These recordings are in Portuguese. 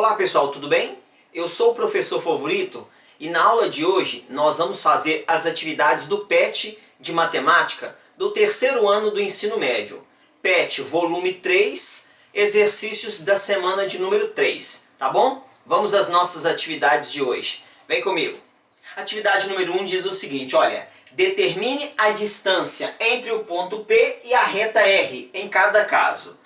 Olá pessoal, tudo bem? Eu sou o professor Favorito e na aula de hoje nós vamos fazer as atividades do PET de Matemática do terceiro ano do ensino médio. PET volume 3, exercícios da semana de número 3, tá bom? Vamos às nossas atividades de hoje. Vem comigo. Atividade número 1 diz o seguinte, olha, determine a distância entre o ponto P e a reta R em cada caso.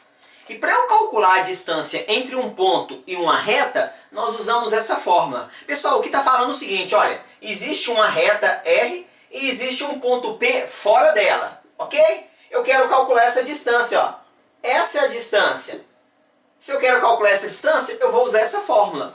E para eu calcular a distância entre um ponto e uma reta, nós usamos essa fórmula. Pessoal, o que está falando é o seguinte, olha, existe uma reta R e existe um ponto P fora dela, ok? Eu quero calcular essa distância, ó. Essa é a distância. Se eu quero calcular essa distância, eu vou usar essa fórmula.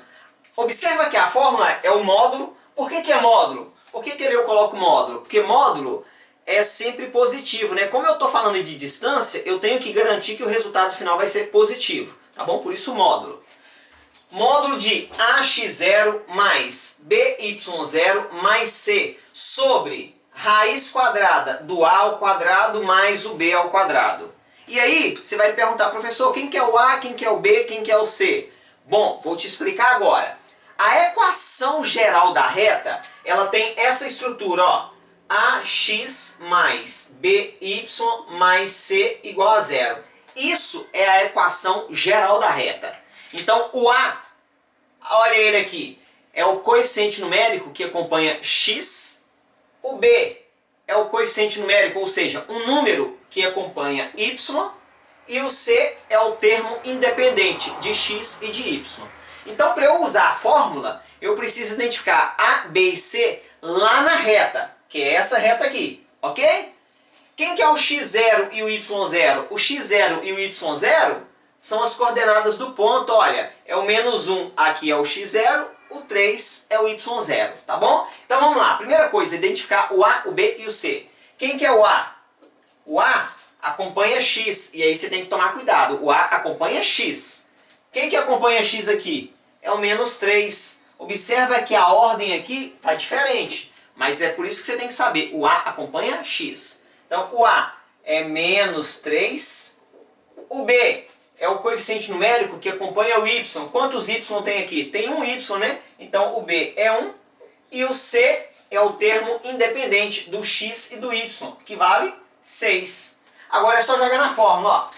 Observa que a fórmula é o módulo. Por que é módulo? Por que eu coloco módulo? Porque módulo é sempre positivo, né? Como eu estou falando de distância, eu tenho que garantir que o resultado final vai ser positivo, tá bom? Por isso módulo. Módulo de AX0 mais BY0 mais C sobre raiz quadrada do A ao quadrado mais o B ao quadrado. E aí, você vai perguntar, professor, quem que é o A, quem que é o B, quem que é o C? Bom, vou te explicar agora. A equação geral da reta, ela tem essa estrutura, ó. AX mais BY mais C igual a zero. Isso é a equação geral da reta. Então, o A, olha ele aqui, é o coeficiente numérico que acompanha x. O B é o coeficiente numérico, ou seja, um número que acompanha y. E o C é o termo independente de x e de y. Então, para eu usar a fórmula, eu preciso identificar A, B e C lá na reta, que é essa reta aqui, ok? Quem que é o x0 e o y0? O x0 e o y0 são as coordenadas do ponto, olha, é o -1 aqui é o x0, o 3 é o y0, tá bom? Então vamos lá, primeira coisa, identificar o A, o B e o C. Quem que é o A? O A acompanha x, e aí você tem que tomar cuidado, o A acompanha x. Quem que acompanha x aqui? É o -3. Observa que a ordem aqui está diferente, mas é por isso que você tem que saber, o A acompanha x. Então o A é -3, o B é o coeficiente numérico que acompanha o y. Quantos y tem aqui? Tem um y, né? Então o B é 1 e o C é o termo independente do x e do y, que vale 6. Agora é só jogar na fórmula, ó.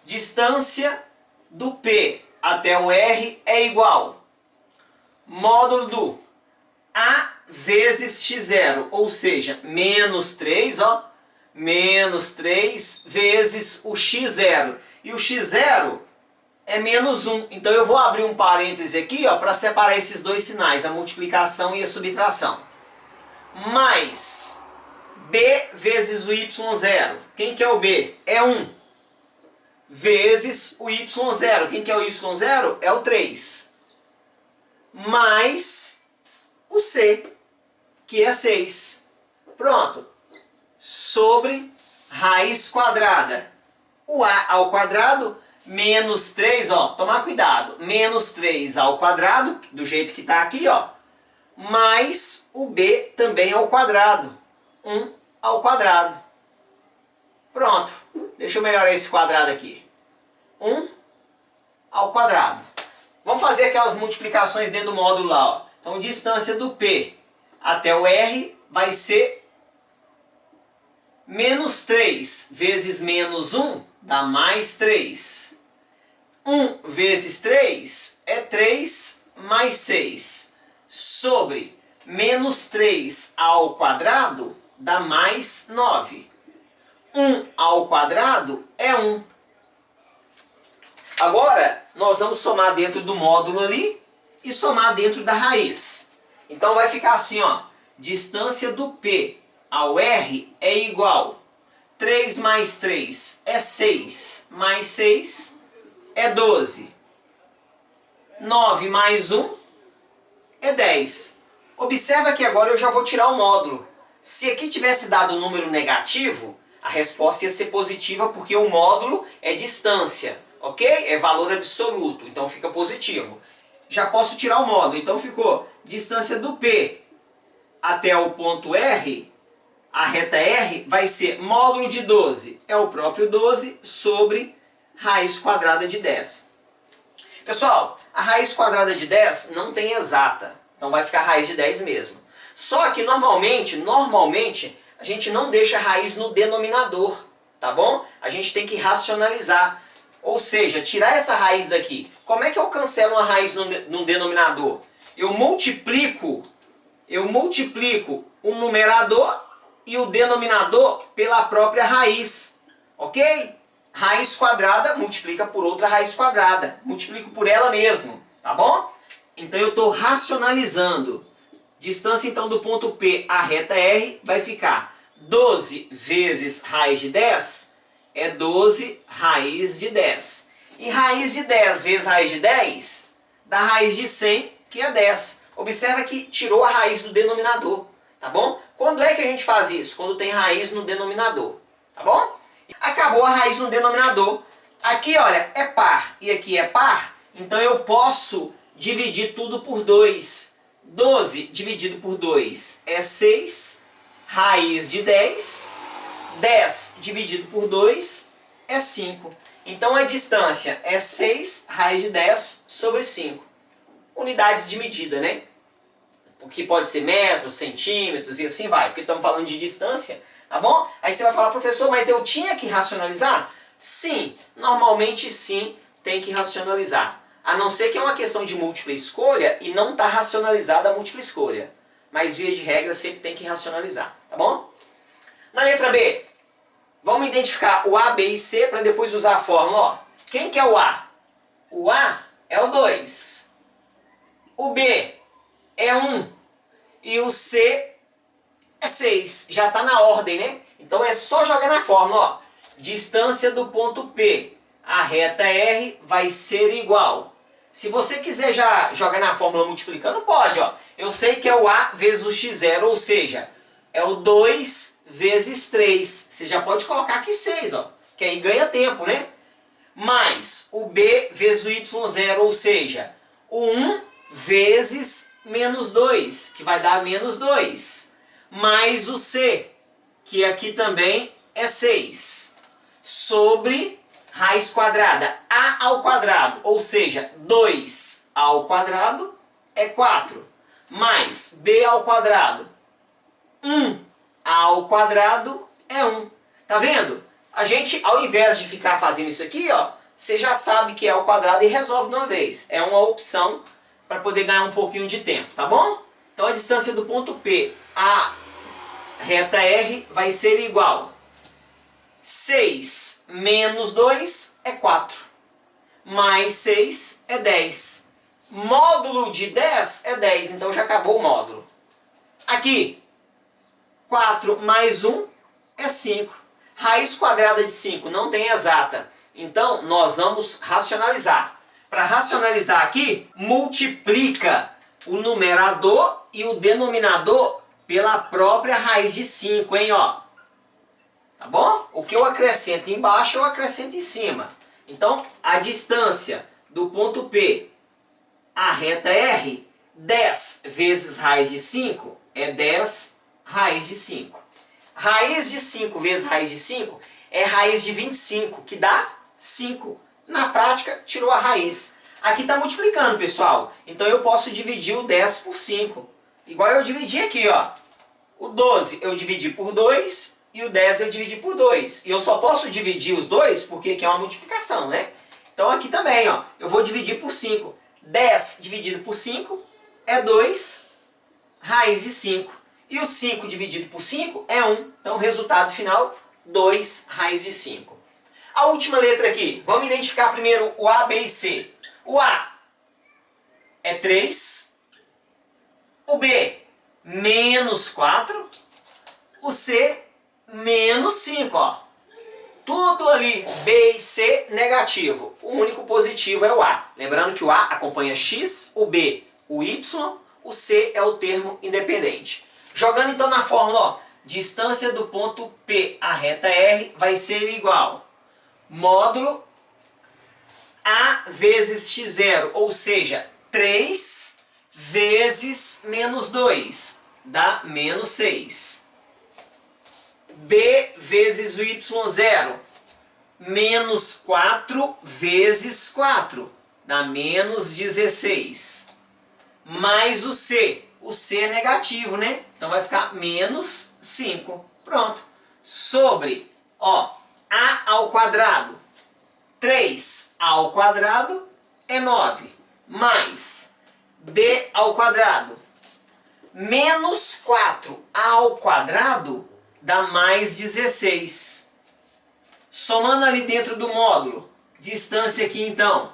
Distância do P até o R é igual módulo do A vezes x0, ou seja, -3, ó, -3 vezes o x0. E o x0 é -1. Então eu vou abrir um parêntese aqui, ó, para separar esses dois sinais, a multiplicação e a subtração. Mais B vezes o y0. Quem que é o B? É 1. Vezes o y0. Quem que é o y0? É o 3. Mais o C, que é 6. Pronto. Sobre raiz quadrada. O A ao quadrado, -3, ó, tomar cuidado. -3 ao quadrado, do jeito que está aqui, ó. Mais o B também ao quadrado. 1 ao quadrado. Pronto. Deixa eu melhorar esse quadrado aqui. 1 ao quadrado. Vamos fazer aquelas multiplicações dentro do módulo lá, ó. Então, distância do P até o R vai ser -3 vezes -1 dá mais 3. 1 vezes 3 é 3 mais 6. Sobre -3 ao quadrado dá mais 9. 1 ao quadrado é 1. Agora, nós vamos somar dentro do módulo ali e somar dentro da raiz. Então vai ficar assim, ó. Distância do P ao R é igual 3 mais 3 é 6, mais 6 é 12. 9 mais 1 é 10. Observa que agora eu já vou tirar o módulo. Se aqui tivesse dado um número negativo, a resposta ia ser positiva porque o módulo é distância, ok? É valor absoluto, então fica positivo. Já posso tirar o módulo, então ficou distância do P até o ponto R, a reta R vai ser módulo de 12, é o próprio 12 sobre raiz quadrada de 10. Pessoal, A raiz quadrada de 10 não tem exata, então vai ficar raiz de 10 mesmo. Só que normalmente, a gente não deixa a raiz no denominador, tá bom? A gente tem que racionalizar, ou seja, tirar essa raiz daqui. Como é que eu cancelo uma raiz no denominador? Eu multiplico o numerador e o denominador pela própria raiz, ok? Raiz quadrada multiplica por outra raiz quadrada, multiplico por ela mesmo, tá bom? Então eu estou racionalizando. Distância então do ponto P à reta R vai ficar 12 vezes raiz de 10 é 12 raiz de 10. E raiz de 10 vezes raiz de 10 dá raiz de 100, que é 10. Observa que tirou a raiz do denominador, tá bom? Quando é que a gente faz isso? Quando tem raiz no denominador, tá bom? Acabou a raiz no denominador. Aqui, olha, é par e aqui é par, então eu posso dividir tudo por 2. 12 dividido por 2 é 6, raiz de 10. 10 dividido por 2 é 5. Então a distância é 6 raiz de 10 sobre 5. Unidades de medida, né? O que pode ser metros, centímetros e assim vai, porque estamos falando de distância, tá bom? Aí você vai falar, professor, mas eu tinha que racionalizar? Sim, normalmente sim, tem que racionalizar. A não ser que é uma questão de múltipla escolha e não está racionalizada a múltipla escolha. Mas via de regra sempre tem que racionalizar, tá bom? Na letra B, vamos identificar o A, B e C para depois usar a fórmula. Ó, quem que é o A? O A é o 2. O B é 1. E o C é 6. Já está na ordem, né? Então é só jogar na fórmula. Ó. Distância do ponto P à reta R vai ser igual. Se você quiser já jogar na fórmula multiplicando, pode. Ó. Eu sei que é o A vezes o x0, ou seja, é o 2 vezes 3. Você já pode colocar aqui 6, ó, que aí ganha tempo, né? Mais o B vezes o y0, ou seja, o 1 vezes menos 2, que vai dar menos 2. Mais o C, que aqui também é 6. Sobre raiz quadrada, A ao quadrado, ou seja, 2 ao quadrado é 4. Mais B ao quadrado, 1 ao quadrado é 1. Tá vendo? A gente, ao invés de ficar fazendo isso aqui, ó, você já sabe que é ao quadrado e resolve de uma vez. É uma opção para poder ganhar um pouquinho de tempo, tá bom? Então a distância do ponto P à reta R vai ser igual. 6 menos 2 é 4. Mais 6 é 10. Módulo de 10 é 10, então já acabou o módulo. Aqui, 4 mais 1 é 5. Raiz quadrada de 5 não tem exata, então nós vamos racionalizar. Para racionalizar aqui, multiplica o numerador e o denominador pela própria raiz de 5, hein, ó. Tá bom? O que eu acrescento embaixo, eu acrescento em cima. Então, a distância do ponto P à reta R, 10 vezes raiz de 5 é 10 raiz de 5. Raiz de 5 vezes raiz de 5 é raiz de 25, que dá 5. Na prática, tirou a raiz. Aqui está multiplicando, pessoal. Então eu posso dividir o 10 por 5. Igual eu dividi aqui, ó. O 12 eu dividi por 2 e o 10 eu dividi por 2. E eu só posso dividir os dois porque aqui é uma multiplicação, né? Então aqui também, ó. Eu vou dividir por 5. 10 dividido por 5 é 2 raiz de 5. E o 5 dividido por 5 é 1. Então, resultado final, 2 raiz de 5. A última letra aqui. Vamos identificar primeiro o A, B e C. O A é 3. O B, menos 4. O C, menos 5. Ó. Tudo ali, B e C, negativo. O único positivo é o A. Lembrando que o A acompanha X, o B, o Y, o C é o termo independente. Jogando então na fórmula, ó, distância do ponto P à reta R vai ser igual módulo A vezes x0, ou seja, 3 vezes menos 2, dá menos 6. B vezes o y0, menos 4 vezes 4, dá menos 16. Mais o C. O C é negativo, né? Então vai ficar menos 5. Pronto. Sobre, ó, A ao quadrado. 3 ao quadrado é 9. Mais B ao quadrado. Menos 4 ao quadrado dá mais 16. Somando ali dentro do módulo, distância aqui então.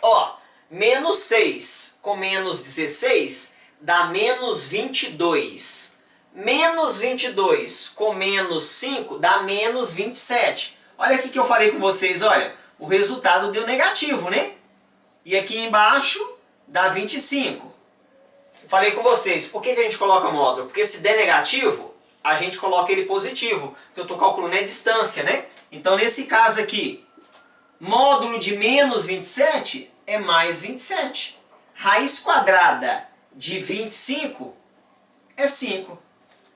Ó, menos 6 com menos 16 dá menos 22. Menos 22 com menos 5 dá menos 27. Olha aqui que eu falei com vocês, olha, o resultado deu negativo, né? E aqui embaixo dá 25. Eu falei com vocês, por que a gente coloca módulo? Porque se der negativo, a gente coloca ele positivo, porque eu estou calculando a distância, né? Então nesse caso aqui, módulo de menos 27 é mais 27. Raiz quadrada de 25 é 5.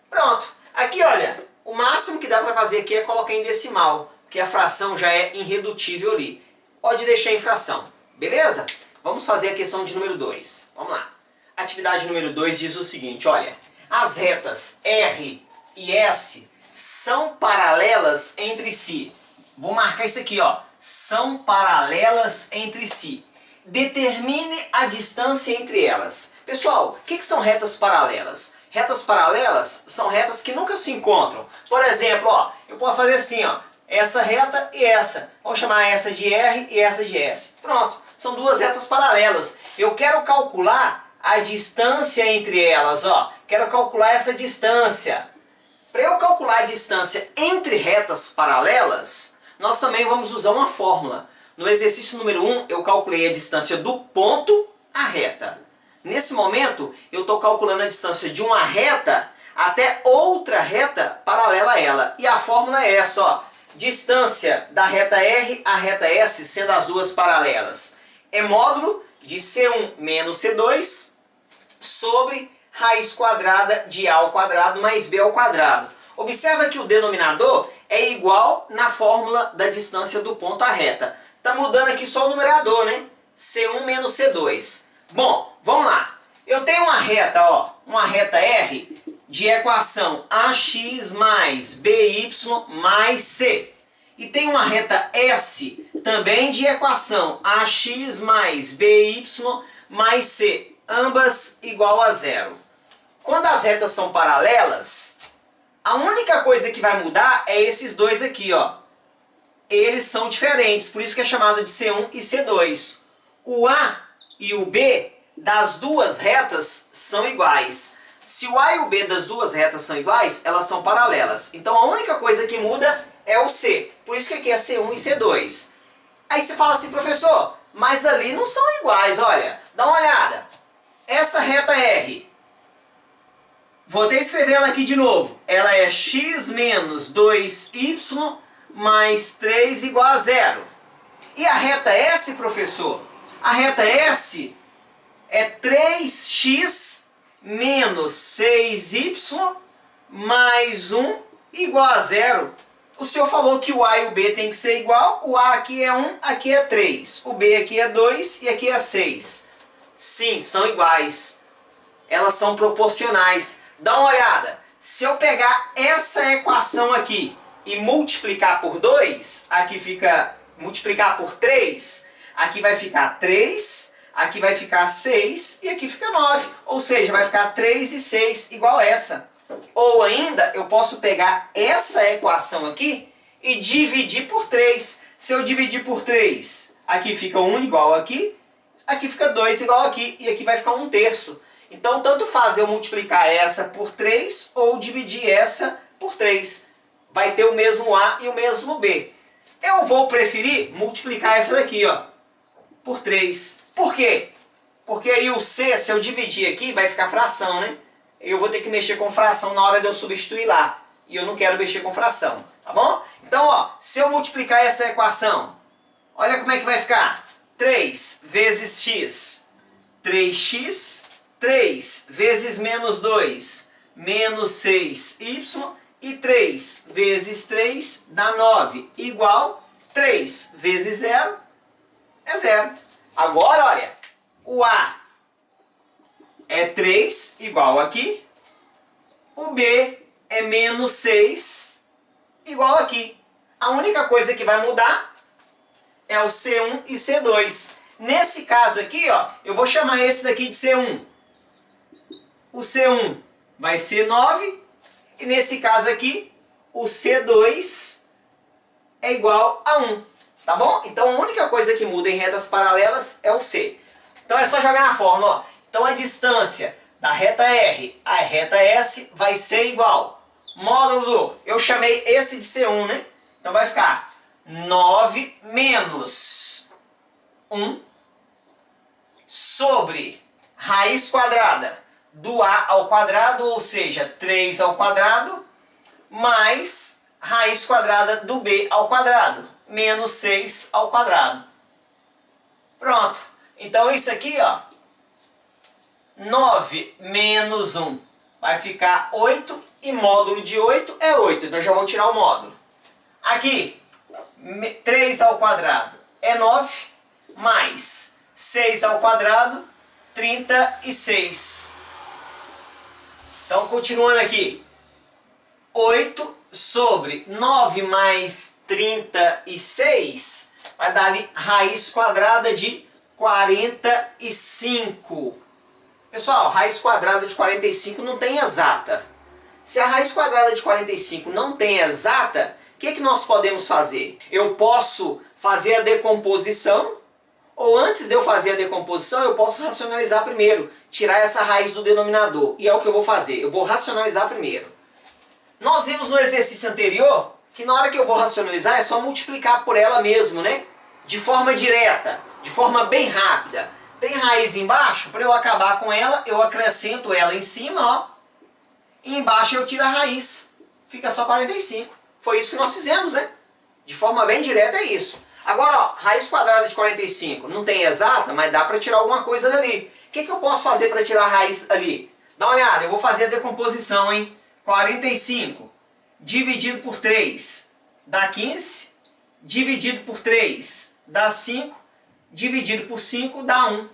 Pronto. Aqui, olha, o máximo que dá para fazer aqui é colocar em decimal, porque a fração já é irredutível ali. Pode deixar em fração, beleza? Vamos fazer a questão de número 2. Vamos lá. Atividade número 2 diz o seguinte, olha, as retas R e S são paralelas entre si. Vou marcar isso aqui, ó. São paralelas entre si. Determine a distância entre elas. Pessoal, o que são retas paralelas? Retas paralelas são retas que nunca se encontram. Por exemplo, ó, eu posso fazer assim, ó, essa reta e essa. Vamos chamar essa de R e essa de S. Pronto, são duas retas paralelas. Eu quero calcular a distância entre elas, ó. Quero calcular essa distância. Para eu calcular a distância entre retas paralelas, nós também vamos usar uma fórmula. No exercício número 1, eu calculei a distância do ponto à reta. Nesse momento, eu estou calculando a distância de uma reta até outra reta paralela a ela. E a fórmula é essa, ó. Distância da reta R à reta S, sendo as duas paralelas, é módulo de C1 menos C2 sobre raiz quadrada de A ao quadrado mais B ao quadrado. Observa que o denominador é igual na fórmula da distância do ponto à reta. Está mudando aqui só o numerador, né? C1 menos C2. Bom, vamos lá. Eu tenho uma reta, ó, uma reta R de equação AX mais BY mais C. E tem uma reta S também de equação AX mais BY mais C, ambas igual a zero. Quando as retas são paralelas, a única coisa que vai mudar é esses dois aqui, ó. Eles são diferentes, por isso que é chamado de C1 e C2. O A e o B das duas retas são iguais. Se o A e o B das duas retas são iguais, elas são paralelas. Então a única coisa que muda é o C. Por isso que aqui é C1 e C2. Aí você fala assim, professor, mas ali não são iguais, olha. Dá uma olhada. Essa reta R, vou até escrever ela aqui de novo. Ela é x menos 2y mais 3 igual a zero. E a reta S, professor? A reta S é 3x menos 6y mais 1 igual a zero. O senhor falou que o A e o B tem que ser igual. O A aqui é 1, aqui é 3. O B aqui é 2 e aqui é 6. Sim, são iguais. Elas são proporcionais. Dá uma olhada. Se eu pegar essa equação aqui e multiplicar por 2, aqui fica multiplicar por 3, aqui vai ficar 3, aqui vai ficar 6 e aqui fica 9. Ou seja, vai ficar 3 e 6 igual a essa. Ou ainda, eu posso pegar essa equação aqui e dividir por 3. Se eu dividir por 3, aqui fica 1 igual aqui, aqui fica 2 igual aqui, e aqui vai ficar 1/3. Então, tanto faz eu multiplicar essa por 3 ou dividir essa por 3. Vai ter o mesmo A e o mesmo B. Eu vou preferir multiplicar essa daqui, ó, por 3. Por quê? Porque aí o C, se eu dividir aqui, vai ficar fração, né? Eu vou ter que mexer com fração na hora de eu substituir lá. E eu não quero mexer com fração, tá bom? Então, ó, se eu multiplicar essa equação, olha como é que vai ficar. 3 vezes x, 3x, 3 vezes menos 2, menos 6y, e 3 vezes 3 dá 9, igual 3 vezes 0 é 0. Agora, olha, o A é 3, igual aqui. O B é menos 6, igual aqui. A única coisa que vai mudar é o C1 e C2. Nesse caso aqui, ó, eu vou chamar esse daqui de C1. O C1 vai ser 9. E nesse caso aqui, o C2 é igual a 1. Tá bom? Então a única coisa que muda em retas paralelas é o C. Então é só jogar na fórmula, ó. Então a distância da reta R à reta S vai ser igual. Módulo do, eu chamei esse de C1, né? Então vai ficar 9 menos 1 sobre raiz quadrada do A ao quadrado, ou seja, 3 ao quadrado, mais raiz quadrada do B ao quadrado, menos 6 ao quadrado. Pronto. Então isso aqui, ó, 9 menos 1 vai ficar 8, e módulo de 8 é 8, então eu já vou tirar o módulo. Aqui, 3 ao quadrado é 9, mais 6 ao quadrado, 36. Então, continuando aqui, 8 sobre 9 mais 36 vai dar ali raiz quadrada de 45. Pessoal, raiz quadrada de 45 não tem exata. Se a raiz quadrada de 45 não tem exata, o que nós podemos fazer? Eu posso fazer a decomposição, ou antes de eu fazer a decomposição, eu posso racionalizar primeiro, tirar essa raiz do denominador. E é o que eu vou fazer, eu vou racionalizar primeiro. Nós vimos no exercício anterior que na hora que eu vou racionalizar é só multiplicar por ela mesmo, né? De forma direta, de forma bem rápida. Tem raiz embaixo, para eu acabar com ela, eu acrescento ela em cima, ó. E embaixo eu tiro a raiz. Fica só 45. Foi isso que nós fizemos, né? De forma bem direta é isso. Agora, ó, raiz quadrada de 45 não tem exata, mas dá para tirar alguma coisa dali. O que eu posso fazer para tirar a raiz ali? Dá uma olhada, eu vou fazer a decomposição, hein? 45 dividido por 3 dá 15. Dividido por 3 dá 5. Dividido por 5 dá 1.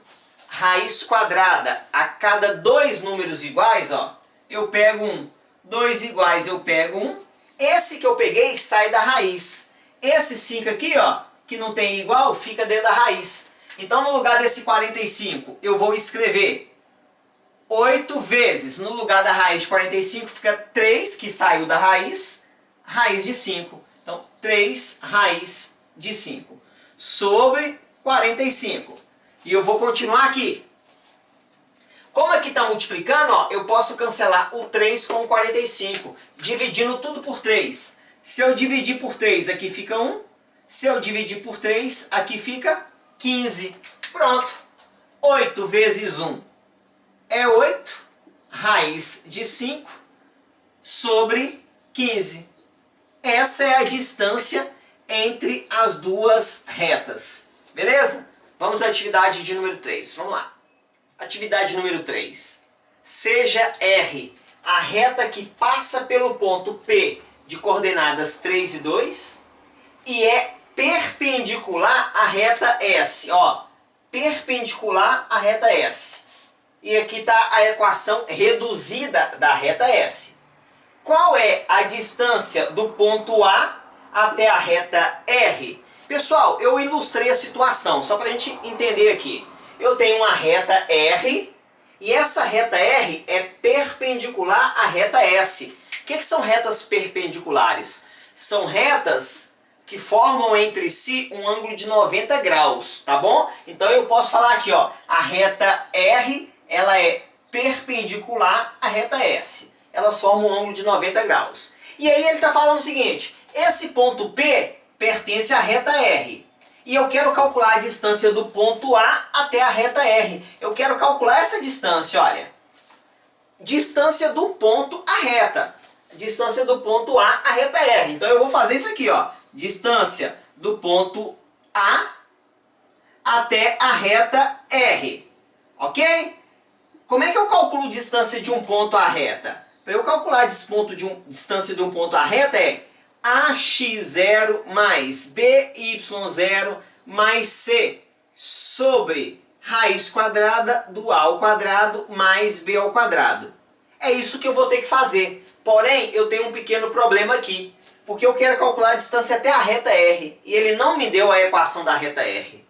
Raiz quadrada, a cada dois números iguais, ó, eu pego 1. Dois iguais eu pego 1. Esse que eu peguei sai da raiz. Esse 5 aqui, ó, que não tem igual, fica dentro da raiz. Então, no lugar desse 45, eu vou escrever 8 vezes. No lugar da raiz de 45, fica 3, que saiu da raiz de 5. Então, 3 raiz de 5. Sobre 45. E eu vou continuar aqui. Como aqui está multiplicando, ó, eu posso cancelar o 3 com o 45, dividindo tudo por 3. Se eu dividir por 3, aqui fica 1. Se eu dividir por 3, aqui fica 15. Pronto. 8 vezes 1 é 8, raiz de 5 sobre 15. Essa é a distância entre as duas retas. Beleza? Vamos à atividade de número 3. Vamos lá. Atividade número 3. Seja R a reta que passa pelo ponto P de coordenadas 3 e 2 e é perpendicular à reta S. Ó, perpendicular à reta S. E aqui está a equação reduzida da reta S. Qual é a distância do ponto A até a reta R? Pessoal, eu ilustrei a situação, só para a gente entender aqui. Eu tenho uma reta R, e essa reta R é perpendicular à reta S. O que são retas perpendiculares? São retas que formam entre si um ângulo de 90 graus, tá bom? Então eu posso falar aqui, ó, a reta R, ela é perpendicular à reta S. Elas formam um ângulo de 90 graus. E aí ele está falando o seguinte, esse ponto P pertence à reta R. E eu quero calcular a distância do ponto A até a reta R. Eu quero calcular essa distância, olha. Distância do ponto à reta. Distância do ponto A à reta R. Então eu vou fazer isso aqui, ó. Distância do ponto A até a reta R. Ok? Como é que eu calculo distância de um ponto à reta? Para eu calcular distância de um ponto à reta é AX0 mais BY0 mais C. sobre raiz quadrada do A ao quadrado mais B ao quadrado. É isso que eu vou ter que fazer. Porém, eu tenho um pequeno problema aqui, porque eu quero calcular a distância até a reta R, e ele não me deu a equação da reta R.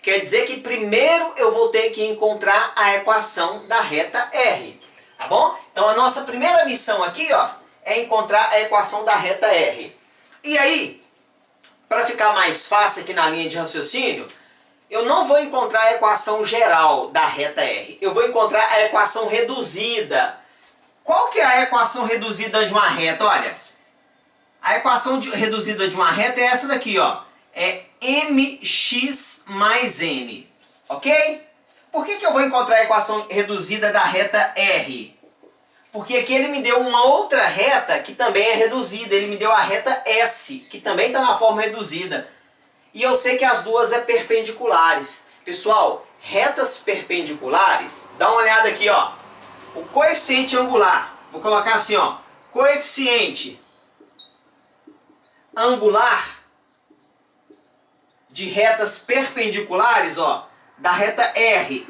Quer dizer que primeiro eu vou ter que encontrar a equação da reta R. Tá bom? Então a nossa primeira missão aqui, ó, é encontrar a equação da reta R. E aí, para ficar mais fácil aqui na linha de raciocínio, eu não vou encontrar a equação geral da reta R. Eu vou encontrar a equação reduzida. Qual que é a equação reduzida de uma reta? Olha, a equação reduzida de uma reta é essa daqui, ó. É mx mais n. Ok? Por que eu vou encontrar a equação reduzida da reta R? Porque aqui ele me deu uma outra reta que também é reduzida. Ele me deu a reta S, que também está na forma reduzida. E eu sei que as duas é perpendiculares. Pessoal, retas perpendiculares, dá uma olhada aqui, ó. O coeficiente angular, vou colocar assim, ó. Coeficiente angular de retas perpendiculares, ó, da reta R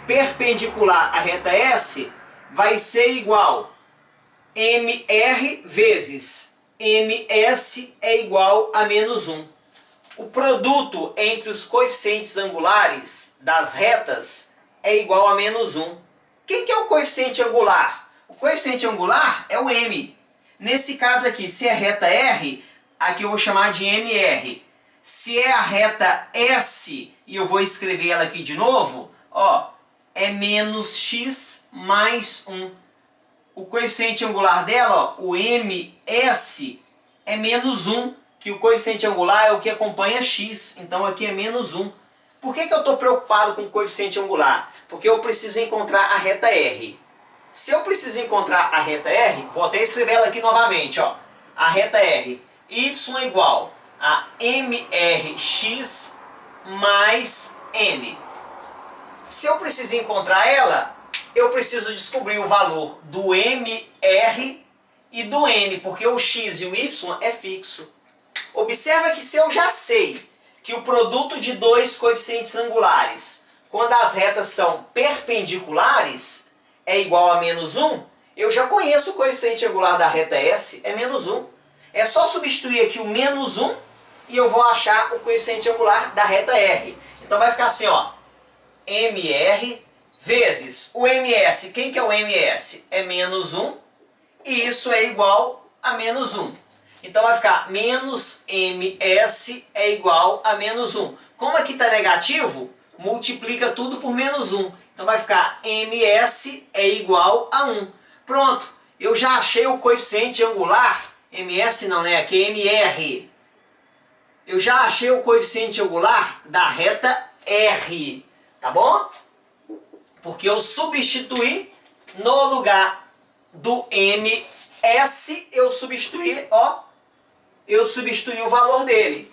perpendicular à reta S, vai ser igual MR vezes MS é igual a menos 1. O produto entre os coeficientes angulares das retas é igual a menos 1. Quem que é o coeficiente angular? O coeficiente angular é o M. Nesse caso aqui, se é reta R, aqui eu vou chamar de MR. Se é a reta S, e eu vou escrever ela aqui de novo, ó, é menos x mais 1. O coeficiente angular dela, ó, o MS, é menos 1, que o coeficiente angular é o que acompanha x, então aqui é menos 1. Por que eu estou preocupado com o coeficiente angular? Porque eu preciso encontrar a reta R. Se eu preciso encontrar a reta R, vou até escrever ela aqui novamente, ó, a reta R, y é igual a mrx mais n. Se eu preciso encontrar ela, eu preciso descobrir o valor do mr e do n, porque o x e o y é fixo. Observa que se eu já sei que o produto de dois coeficientes angulares, quando as retas são perpendiculares, é igual a menos 1, eu já conheço o coeficiente angular da reta S, é menos 1. É só substituir aqui o menos 1 e eu vou achar o coeficiente angular da reta R. Então vai ficar assim, ó, MR vezes o MS. Quem que é o MS? É menos 1, e isso é igual a menos 1. Então vai ficar menos MS é igual a menos 1. Como aqui está negativo, multiplica tudo por menos 1. Então vai ficar MS é igual a 1. Pronto, eu já achei o coeficiente angular, MS não, né? Aqui é MR. Eu já achei o coeficiente angular da reta R, tá bom? Porque eu substituí no lugar do MS, eu substituí, ó, eu substituí o valor dele,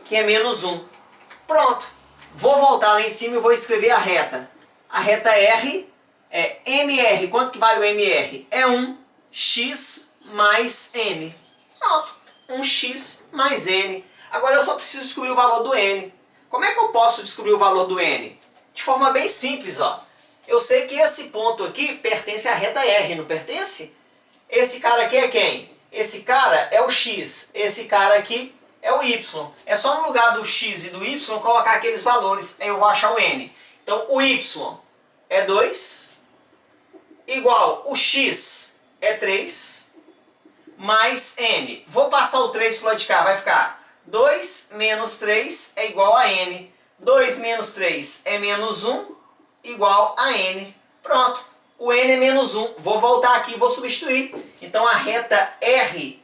que é menos 1. Pronto. Vou voltar lá em cima e vou escrever a reta. A reta R é MR. Quanto que vale o MR? É 1x mais N. Pronto. 1x mais N. Agora eu só preciso descobrir o valor do N. Como é que eu posso descobrir o valor do N? De forma bem simples, ó. Eu sei que esse ponto aqui pertence à reta R, não pertence? Esse cara aqui é quem? Esse cara é o x, esse cara aqui é o y. É só no lugar do x e do y colocar aqueles valores, aí eu vou achar o n. Então o y é 2, igual o x é 3, mais n. Vou passar o 3 para o lado de cá, vai ficar 2 menos 3 é igual a n. 2 menos 3 é menos 1, igual a n. Pronto. O n é menos 1. Vou voltar aqui e vou substituir. Então a reta R,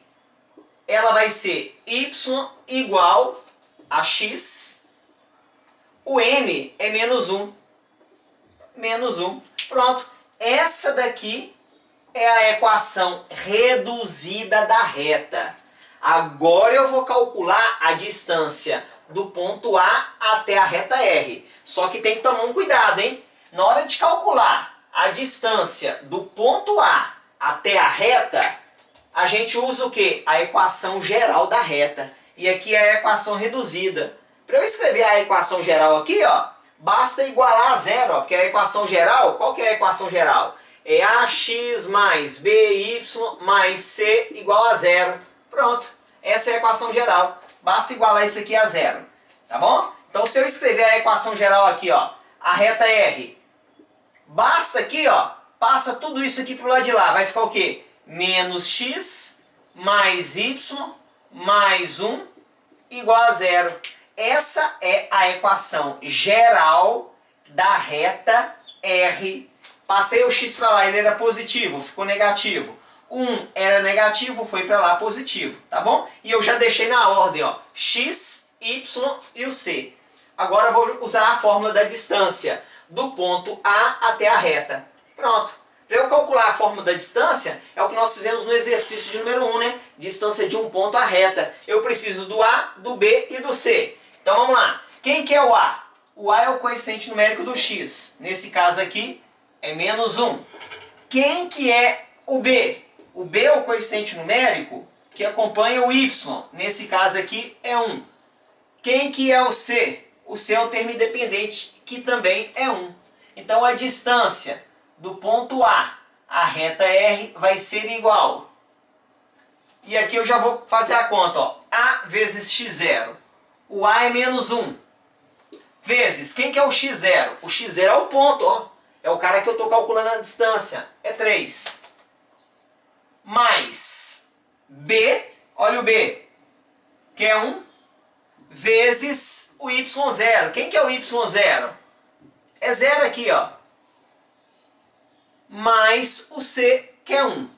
ela vai ser y igual a x. O n é menos 1. Menos 1. Pronto. Essa daqui é a equação reduzida da reta. Agora eu vou calcular a distância do ponto A até a reta R. Só que tem que tomar um cuidado, hein? Na hora de calcular a distância do ponto A até a reta, a gente usa o quê? A equação geral da reta. E aqui é a equação reduzida. Para eu escrever a equação geral aqui, ó, basta igualar a zero, ó, porque a equação geral, qual que é a equação geral? É ax mais by mais c igual a zero. Pronto, essa é a equação geral. Basta igualar isso aqui a zero, tá bom? Então se eu escrever a equação geral aqui, ó, a reta R, basta aqui, ó, passa tudo isso aqui pro lado de lá, vai ficar o quê? Menos x mais y mais 1 igual a zero. Essa é a equação geral da reta R. Passei o x para lá, ele era positivo, ficou negativo. 1 era negativo, foi para lá positivo, tá bom? E eu já deixei na ordem, ó, x, y e o c. Agora eu vou usar a fórmula da distância do ponto A até a reta. Pronto. Para eu calcular a fórmula da distância, é o que nós fizemos no exercício de número 1, né? Distância de um ponto à reta. Eu preciso do A, do B e do C. Então vamos lá. Quem que é o A? O A é o coeficiente numérico do x. Nesse caso aqui, é menos 1. Quem que é o B? O B é o coeficiente numérico que acompanha o y. Nesse caso aqui, é 1. Quem que é o C? O C é o termo independente, que também é 1. Então a distância do ponto A à reta R vai ser igual. E aqui eu já vou fazer a conta, ó. A vezes x0. O A é menos 1. Vezes, quem que é o x0? O x0 é o ponto, ó. É o cara que eu estou calculando a distância. É 3. Mais B, olha o B, que é 1. Vezes o y0. Quem que é o y0? É 0 aqui, ó. Mais o c, que é 1.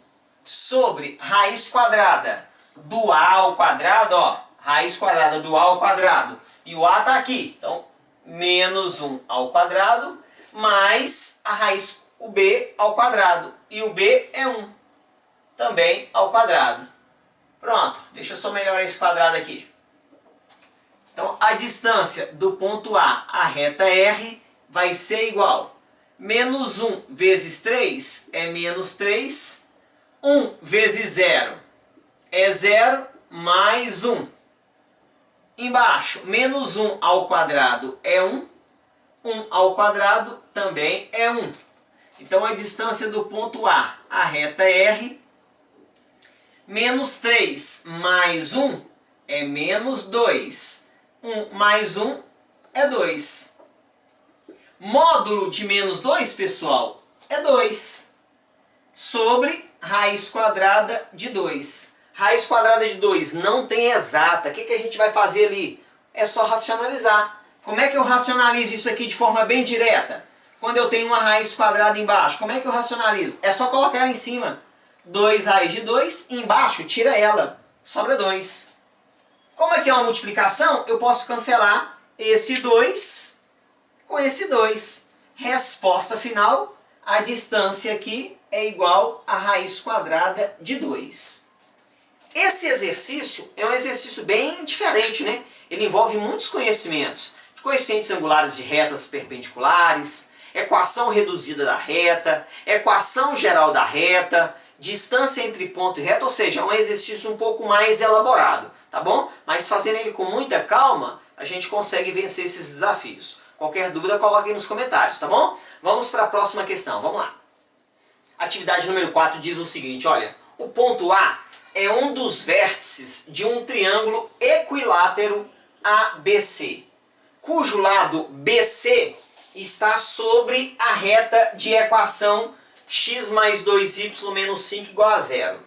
Sobre raiz quadrada do a ao quadrado, ó. Raiz quadrada do a ao quadrado. E o a está aqui. Então, menos 1 ao quadrado, mais a raiz, o b ao quadrado. E o b é 1. Também ao quadrado. Pronto. Deixa eu só melhorar esse quadrado aqui. Então, a distância do ponto A à reta R vai ser igual. Menos 1 vezes 3 é menos 3. 1 vezes 0 é 0, mais 1. Embaixo, menos 1 ao quadrado é 1. 1 ao quadrado também é 1. Então, a distância do ponto A à reta R, menos 3 mais 1 é menos 2. 1 mais 1 é 2. Módulo de menos 2, pessoal, é 2. Sobre raiz quadrada de 2. Raiz quadrada de 2 não tem exata. O que a gente vai fazer ali? É só racionalizar. Como é que eu racionalizo isso aqui de forma bem direta? Quando eu tenho uma raiz quadrada embaixo, como é que eu racionalizo? É só colocar ela em cima. 2 raiz de 2, embaixo tira ela. Sobra 2. Como é que é uma multiplicação? Eu posso cancelar esse 2 com esse 2. Resposta final, a distância aqui é igual a raiz quadrada de 2. Esse exercício é um exercício bem diferente, né? Ele envolve muitos conhecimentos. Coeficientes angulares de retas perpendiculares, equação reduzida da reta, equação geral da reta, distância entre ponto e reta, ou seja, é um exercício um pouco mais elaborado, tá bom? Mas fazendo ele com muita calma, a gente consegue vencer esses desafios. Qualquer dúvida, coloque aí nos comentários, tá bom? Vamos para a próxima questão, vamos lá. Atividade número 4 diz o seguinte, olha, o ponto A é um dos vértices de um triângulo equilátero ABC, cujo lado BC está sobre a reta de equação x mais 2y menos 5 igual a 0.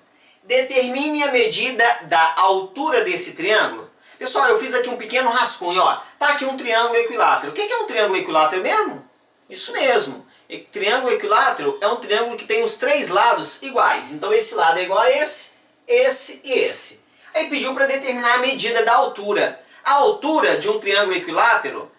Determine a medida da altura desse triângulo. Pessoal, eu fiz aqui um pequeno rascunho, ó. Tá aqui um triângulo equilátero. O que é um triângulo equilátero mesmo? Isso mesmo. Triângulo equilátero é um triângulo que tem os três lados iguais. Então esse lado é igual a esse e esse. Aí pediu para determinar a medida da altura. A altura de um triângulo equilátero,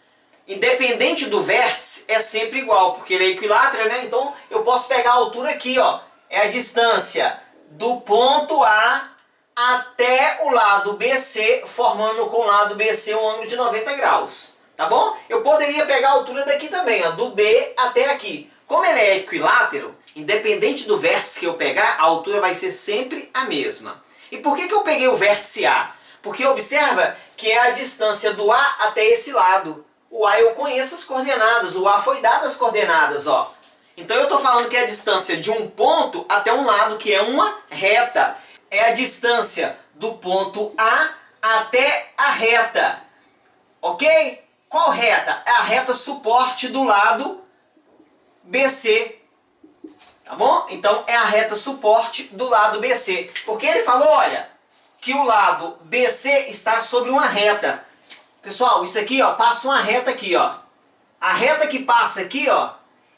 independente do vértice, é sempre igual, porque ele é equilátero, né? Então eu posso pegar a altura aqui, ó. É a distância do ponto A até o lado BC, formando com o lado BC um ângulo de 90 graus. Tá bom? Eu poderia pegar a altura daqui também, ó, do B até aqui. Como ele é equilátero, independente do vértice que eu pegar, a altura vai ser sempre a mesma. E por que eu peguei o vértice A? Porque observa que é a distância do A até esse lado. O A eu conheço as coordenadas, o A foi dado as coordenadas, ó. Então eu estou falando que é a distância de um ponto até um lado, que é uma reta. É a distância do ponto A até a reta. Ok? Qual reta? É a reta suporte do lado BC. Tá bom? Então é a reta suporte do lado BC. Porque ele falou, olha, que o lado BC está sobre uma reta. Pessoal, isso aqui, ó, passa uma reta aqui, ó. A reta que passa aqui, ó,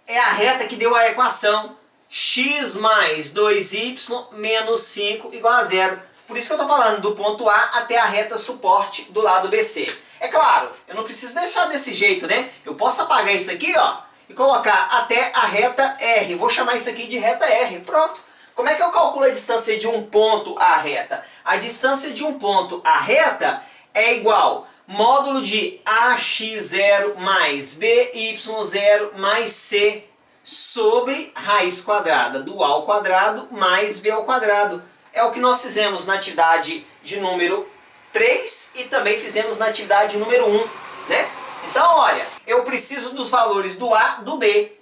é a reta que deu a equação x mais 2y menos 5 igual a zero. Por isso que eu estou falando do ponto A até a reta suporte do lado BC. É claro, eu não preciso deixar desse jeito, né? Eu posso apagar isso aqui, ó, e colocar até a reta R. Vou chamar isso aqui de reta R. Pronto. Como é que eu calculo a distância de um ponto à reta? A distância de um ponto à reta é igual módulo de AX0 mais BY0 mais C sobre raiz quadrada do A ao quadrado mais B ao quadrado. É o que nós fizemos na atividade de número 3 e também fizemos na atividade número 1, né? Então, olha, eu preciso dos valores do A, do B,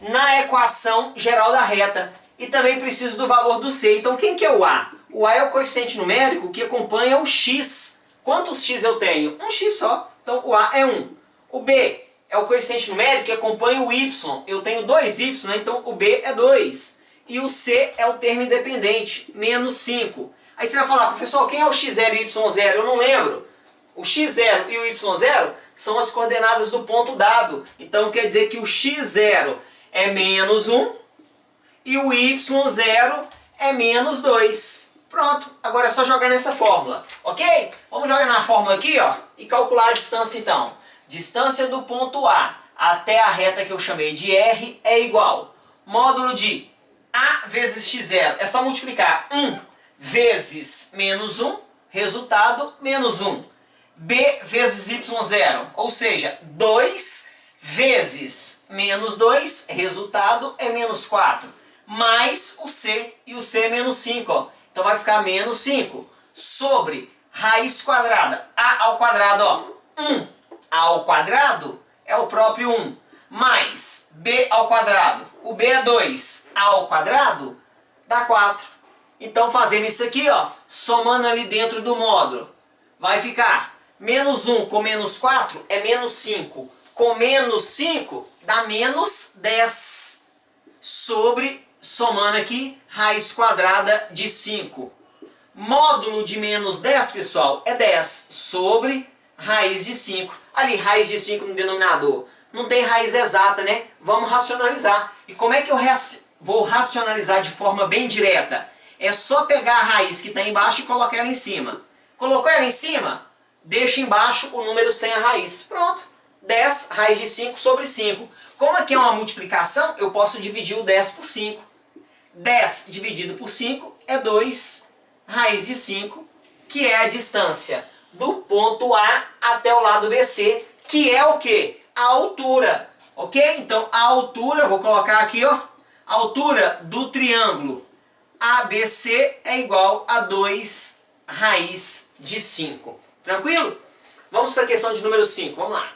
na equação geral da reta. E também preciso do valor do C. Então, quem que é o A? O A é o coeficiente numérico que acompanha o X. Quantos X eu tenho? Um X só. Então, o A é 1. O B é o coeficiente numérico que acompanha o Y. Eu tenho 2Y, né? Então, o B é 2. E o C é o termo independente, menos 5. Aí você vai falar, professor, quem é o X0 e o Y0? Eu não lembro. O X0 e o Y0 são as coordenadas do ponto dado. Então, quer dizer que o X0 é menos 1 e o Y0 é menos 2. Pronto, agora é só jogar nessa fórmula, ok? Vamos jogar na fórmula aqui, ó, e calcular a distância então. Distância do ponto A até a reta que eu chamei de R é igual módulo de A vezes X0. É só multiplicar 1 vezes menos 1, resultado menos 1. B vezes Y0, ou seja, 2 vezes menos 2, resultado é menos 4. Mais o C, e o C é menos 5, ó. Então vai ficar menos 5 sobre raiz quadrada, A ao quadrado, ó. 1 ao quadrado é o próprio 1, mais B ao quadrado. O B é 2, A ao quadrado dá 4. Então fazendo isso aqui, ó, somando ali dentro do módulo, vai ficar menos 1 com menos 4 é menos 5. Com menos 5 dá menos 10 sobre, somando aqui, raiz quadrada de 5. Módulo de menos 10, pessoal, é 10 sobre raiz de 5. Ali, raiz de 5 no denominador. Não tem raiz exata, né? Vamos racionalizar. E como é que eu vou racionalizar de forma bem direta? É só pegar a raiz que está embaixo e colocar ela em cima. Colocou ela em cima, deixa embaixo o número sem a raiz. Pronto. 10 raiz de 5 sobre 5. Como aqui é uma multiplicação, eu posso dividir o 10 por 5. 10 dividido por 5 é 2 raiz de 5, que é a distância do ponto A até o lado BC, que é o quê? A altura. Ok? Então, a altura, eu vou colocar aqui, ó, a altura do triângulo ABC é igual a 2 raiz de 5. Tranquilo? Vamos para a questão de número 5. Vamos lá.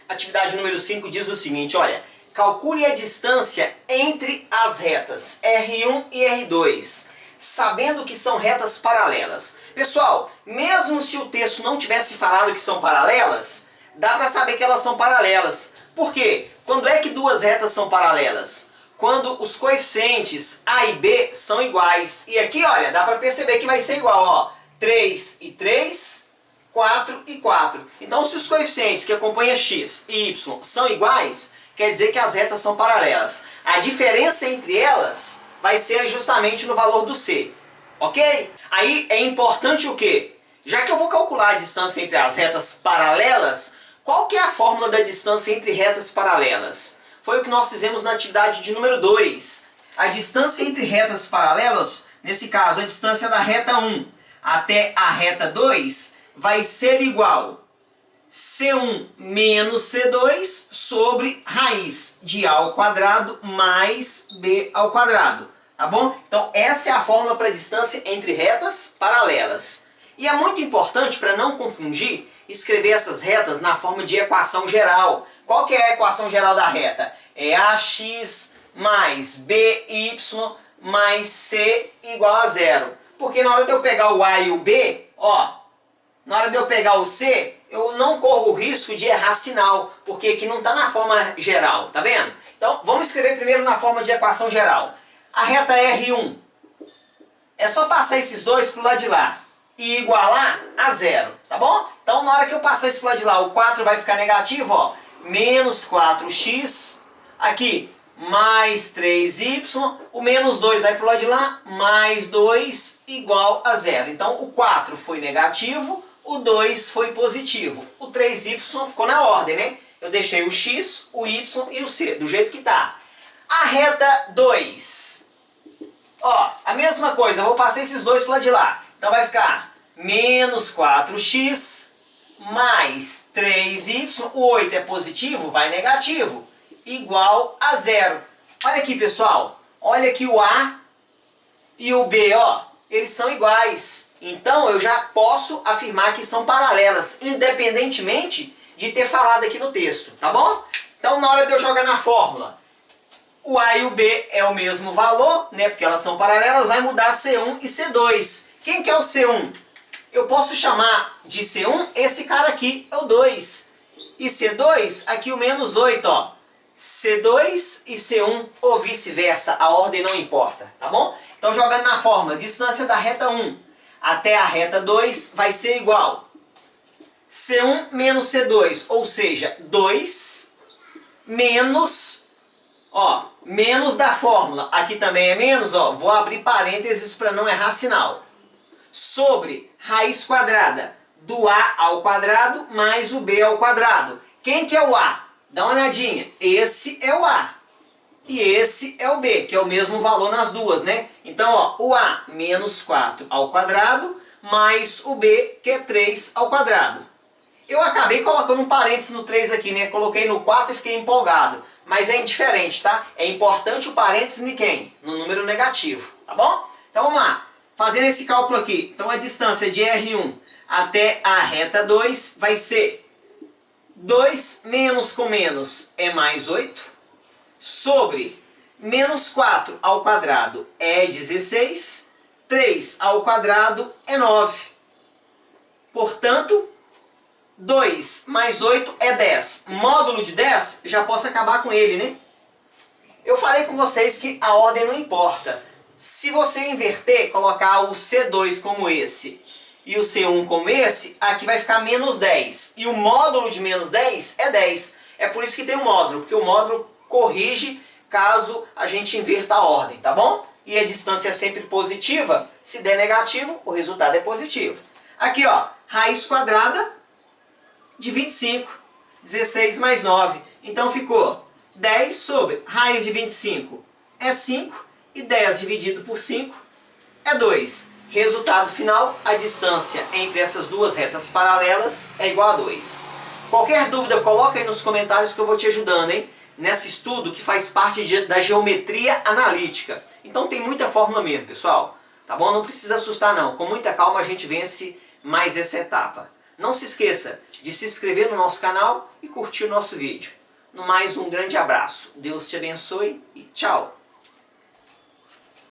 Atividade número 5 diz o seguinte, olha, calcule a distância entre as retas R1 e R2, sabendo que são retas paralelas. Pessoal, mesmo se o texto não tivesse falado que são paralelas, dá para saber que elas são paralelas. Por quê? Quando é que duas retas são paralelas? Quando os coeficientes A e B são iguais. E aqui, olha, dá para perceber que vai ser igual, ó. 3 e 3, 4 e 4. Então, se os coeficientes que acompanham x e y são iguais, quer dizer que as retas são paralelas. A diferença entre elas vai ser justamente no valor do C. Ok? Aí é importante o quê? Já que eu vou calcular a distância entre as retas paralelas, qual que é a fórmula da distância entre retas paralelas? Foi o que nós fizemos na atividade de número 2. A distância entre retas paralelas, nesse caso a distância da reta 1 até a reta 2, vai ser igual C1 menos C2 sobre raiz de A ao quadrado mais B ao quadrado. Tá bom? Então essa é a fórmula para a distância entre retas paralelas. E é muito importante, para não confundir, escrever essas retas na forma de equação geral. Qual que é a equação geral da reta? É ax mais by mais c igual a zero. Porque na hora de eu pegar o a e o b, ó, na hora de eu pegar o c, eu não corro o risco de errar sinal, porque aqui não está na forma geral, tá vendo? Então, vamos escrever primeiro na forma de equação geral. A reta R1, é só passar esses dois para o lado de lá e igualar a zero, tá bom? Então, na hora que eu passar isso para o lado de lá, o 4 vai ficar negativo, ó, menos 4x, aqui, mais 3y, o menos 2 vai para o lado de lá, mais 2 igual a zero. Então, o 4 foi negativo, o 2 foi positivo. O 3y ficou na ordem, né? Eu deixei o x, o y e o c, do jeito que tá. A reta 2. Ó, a mesma coisa, eu vou passar esses dois para o lado de lá. Então vai ficar menos 4x mais 3y, o 8 é positivo, vai negativo, igual a zero. Olha aqui, pessoal, olha que o A e o B, ó, eles são iguais. Então eu já posso afirmar que são paralelas, independentemente de ter falado aqui no texto, tá bom? Então na hora de eu jogar na fórmula, o A e o B é o mesmo valor, né, porque elas são paralelas, vai mudar C1 e C2. Quem que é o C1? Eu posso chamar de C1 esse cara aqui, é o 2. E C2, aqui o menos 8, ó. C2 e C1, ou vice-versa, a ordem não importa, tá bom? Então jogando na fórmula, distância da reta 1 até a reta 2 vai ser igual C1 menos C2, ou seja, 2 menos, ó, menos da fórmula, aqui também é menos, ó, vou abrir parênteses para não errar sinal, sobre raiz quadrada do A ao quadrado mais o B ao quadrado. Quem que é o A? Dá uma olhadinha, esse é o A e esse é o B, que é o mesmo valor nas duas, né? Então, ó, o A menos 4 ao quadrado mais o B, que é 3 ao quadrado. Eu acabei colocando um parênteses no 3 aqui, né? Coloquei no 4 e fiquei empolgado. Mas é indiferente, tá? É importante o parênteses em quem? No número negativo, tá bom? Então vamos lá. Fazendo esse cálculo aqui. Então a distância de R1 até a reta 2 vai ser 2 menos com menos é mais 8. Sobre menos 4 ao quadrado é 16. 3 ao quadrado é 9. Portanto, 2 mais 8 é 10. Módulo de 10, já posso acabar com ele, né? Eu falei com vocês que a ordem não importa. Se você inverter, colocar o C2 como esse e o C1 como esse, aqui vai ficar menos 10. E o módulo de menos 10 é 10. É por isso que tem um módulo, porque o módulo corrige caso a gente inverta a ordem, tá bom? E a distância é sempre positiva. Se der negativo, o resultado é positivo. Aqui, ó, raiz quadrada de 25, 16 mais 9. Então ficou 10 sobre raiz de 25 é 5 e 10 dividido por 5 é 2. Resultado final, a distância entre essas duas retas paralelas é igual a 2. Qualquer dúvida, coloca aí nos comentários que eu vou te ajudando, hein? Nesse estudo que faz parte da geometria analítica. Então tem muita fórmula mesmo, pessoal. Tá bom? Não precisa assustar não. Com muita calma a gente vence mais essa etapa. Não se esqueça de se inscrever no nosso canal e curtir o nosso vídeo. No mais, um grande abraço. Deus te abençoe e tchau!